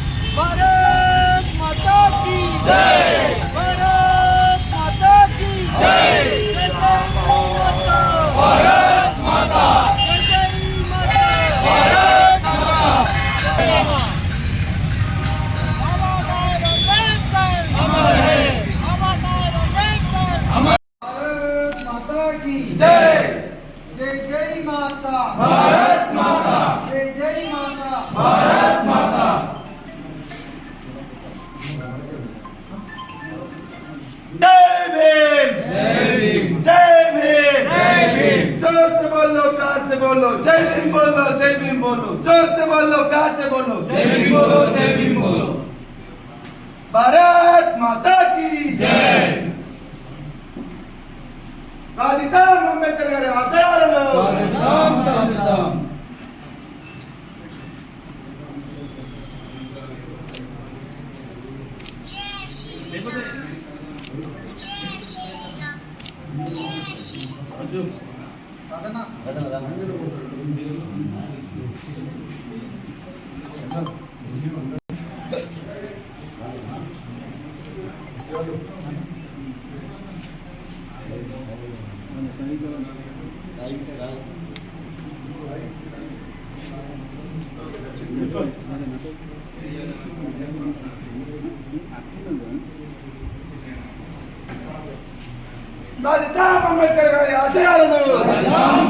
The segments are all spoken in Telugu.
भारत माता की जय, भारत माता की जय, जय माता, भारत माता, जय माता, भारत माता। बाबा साहेब अम्बेडकर अमर है, बाबा साहेब अम्बेडकर अमर। भारत माता की जय, जय जय माता, भारत माता, जय जय माता, भारत माता। जय भीम, जय भीम, जय भीम, जय भीम। जोर से बोलो, प्यार से बोलो, जय भीम बोलो, जय भीम बोलो, जोर से बोलो, प्यार से बोलो, जय भीम बोलो, जय भीम बोलो। भारत माता की जय। సాధిద్దాం అంబేద్కర్ గారి ఆశయాలను, సాధిద్దాం, సాధిద్దాం। సాధిద్దాం అంబేద్కర్ గారి ఆశయాలను,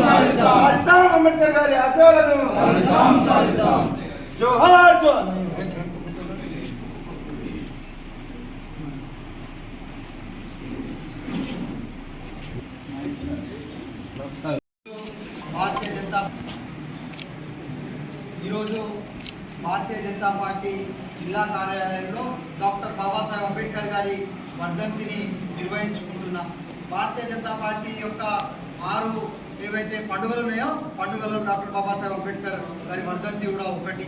సాధిద్దాం అంబేద్కర్ గారి ఆశయాలను, జోహార్ జోహార్। భారతీయ జనతా ఈరోజు భారతీయ జనతా పార్టీ జిల్లా కార్యాలయంలో డాక్టర్ బాబాసాహెబ్ అంబేద్కర్ గారి వర్ధంతిని నిర్వహించుకుంటున్నాం। భారతీయ జనతా పార్టీ యొక్క 6 ఏవైతే పండుగలు ఉన్నాయో పండుగలో డాక్టర్ బాబాసాహెబ్ అంబేద్కర్ గారి వర్ధంతి కూడా ఒకటి।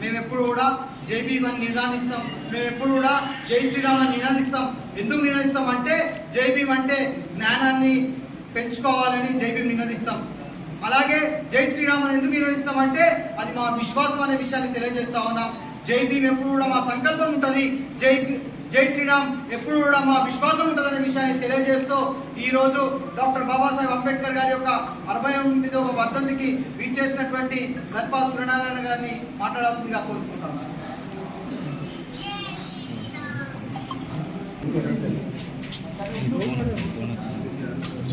మేము ఎప్పుడు కూడా జై భీమ్ అని నినాదిస్తాం, మేము ఎప్పుడు కూడా జై శ్రీరామ్ అని నినాదిస్తాం। ఎందుకు నినాదిస్తాం అంటే జై భీమ్ అంటే జ్ఞానాన్ని పెంచుకోవాలని జై భీమ్ నినాదిస్తాం। అలాగే జై శ్రీరామ్ అని ఎందుకు నిరోధిస్తామంటే అది మా విశ్వాసం అనే విషయాన్ని తెలియజేస్తా ఉన్నాం। జై భీమ్ ఎప్పుడు కూడా మా సంకల్పం ఉంటుంది, జై శ్రీరామ్ ఎప్పుడు కూడా మా విశ్వాసం ఉంటుందనే విషయాన్ని తెలియజేస్తూ ఈరోజు డాక్టర్ బాబాసాహెబ్ అంబేద్కర్ గారి యొక్క 69వ వర్ధంతికి వీచేసినటువంటి గణపాల్ సూర్యనారాయణ గారిని మాట్లాడాల్సిందిగా కోరుకుంటున్నాను।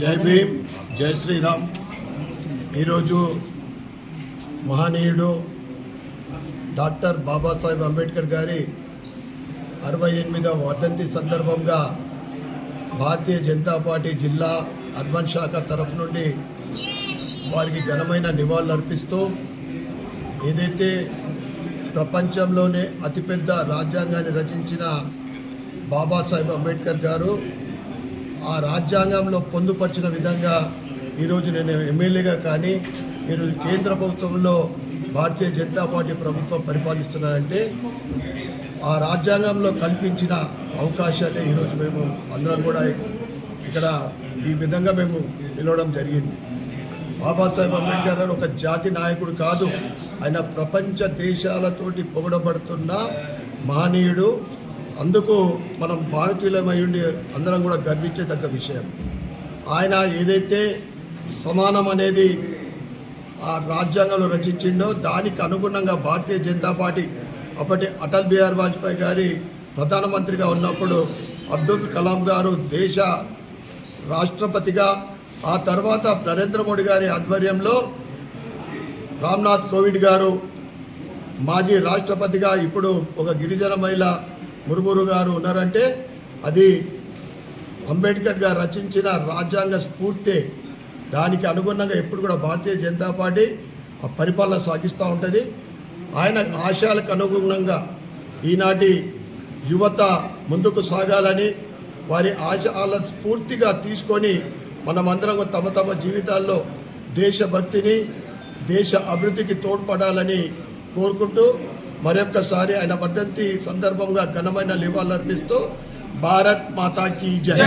జై భీమ్, జై శ్రీరామ్। ఈరోజు మహనీయుడు డాక్టర్ బాబాసాహెబ్ అంబేద్కర్ గారి 68వ వర్ధంతి సందర్భంగా భారతీయ జనతా పార్టీ జిల్లా అర్బన్ శాఖ తరఫు నుండి వారికి ఘనమైన నివాళులు అర్పిస్తూ ఏదైతే ప్రపంచంలోనే అతిపెద్ద రాజ్యాంగాన్ని రచించిన బాబాసాహెబ్ అంబేద్కర్ గారు ఆ రాజ్యాంగంలో పొందుపరిచిన విధంగా ఈరోజు నేను ఎమ్మెల్యేగా కానీ ఈరోజు కేంద్ర ప్రభుత్వంలో భారతీయ జనతా పార్టీ ప్రభుత్వం పరిపాలిస్తున్నారంటే ఆ రాజ్యాంగంలో కల్పించిన అవకాశాలే ఈరోజు మేము అందరం కూడా ఇక్కడ ఈ విధంగా మేము నిలవడం జరిగింది। బాబాసాహెబ్ అంబేద్కర్ గారు ఒక జాతి నాయకుడు కాదు, ఆయన ప్రపంచ దేశాలతోటి పొగడబడుతున్న మహనీయుడు। అందుకు మనం భారతీయులమై ఉండి అందరం కూడా గర్వించేటక్క విషయం। ఆయన ఏదైతే సమానం అనేది ఆ రాజ్యాంగంలో రచించిండో దానికి అనుగుణంగా భారతీయ జనతా పార్టీ అప్పటి అటల్ బిహారీ వాజ్పేయి గారి ప్రధానమంత్రిగా ఉన్నప్పుడు అబ్దుల్ కలాం గారు దేశ రాష్ట్రపతిగా, ఆ తర్వాత నరేంద్ర మోడీ గారి ఆధ్వర్యంలో రామ్నాథ్ కోవింద్ గారు మాజీ రాష్ట్రపతిగా, ఇప్పుడు ఒక గిరిజన మహిళ ముర్మురు గారు ఉన్నారంటే అది అంబేద్కర్ గారు రచించిన రాజ్యాంగ స్ఫూర్తి దానికి అనుగుణంగా ఎప్పుడు కూడా భారతీయ జనతా పార్టీ ఆ పరిపాలన సాగిస్తూ ఉంటుంది. ఆయన ఆశయాలకు అనుగుణంగా ఈనాటి యువత ముందుకు సాగాలని, వారి ఆశయాలను స్ఫూర్తిగా తీసుకొని మనమందరం తమ తమ జీవితాల్లో దేశభక్తిని, దేశ అభివృద్ధికి తోడ్పడాలని కోరుకుంటూ మరొక్కసారి ఆయన వర్ధంతి సందర్భంగా ఘనమైన నివాళులర్పిస్తూ భారత్ మాతా కీ జై.